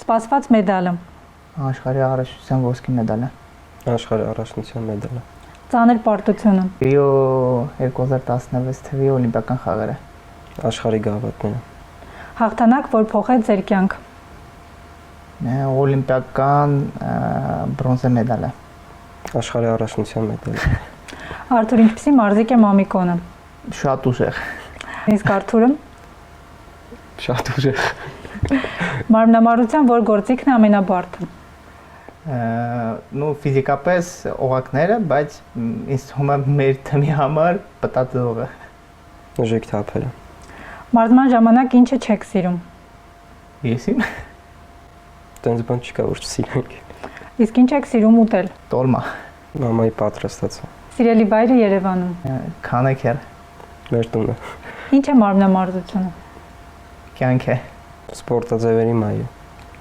Սպասված մեդալը։ Աշխարհի առաջնության ոսկի մեդալը։ Աշխարհի առաջնության մեդալը։ Ծանր պարտությունը։ Ռիո 2016 թվականի օլիմպիական խաղերը։ Աշխարհի գավաթները։ Հաղթանակ, որ փոխեց ձեր կյանք։ Օլիմպիական բրոնզե մեդալը։ Աշխարհի առաջնության մեդալը։ Արթուր, ինչպեսի մարզիկ է Մամիկոնը։ Շատ ուժեղ։ Իսկ Արթուրը Շատ ուժեղ։ մարմնամարզության որ գործիքն է ամենաբարդը։ Ֆիզիկապես օղակները, բայց ինձ թվում է մեր թիմի համար պտտողը։ Ուժեղ թափերը։ Մարզման ժամանակ ինչը չեք սիրում։ Եսիմ Տենց բան չկա, որ չսիրենք։ Իսկ ինչ եք սիրում ուտել։ տոլմա, Մամայի պատրաստածը։ Սիրելի վայրը Երևանում։ քանեքեր, Մեր տունը։ Ինչ է մարմնամարզությունը։ կյանք է։ Սպորտաձևերի մայր։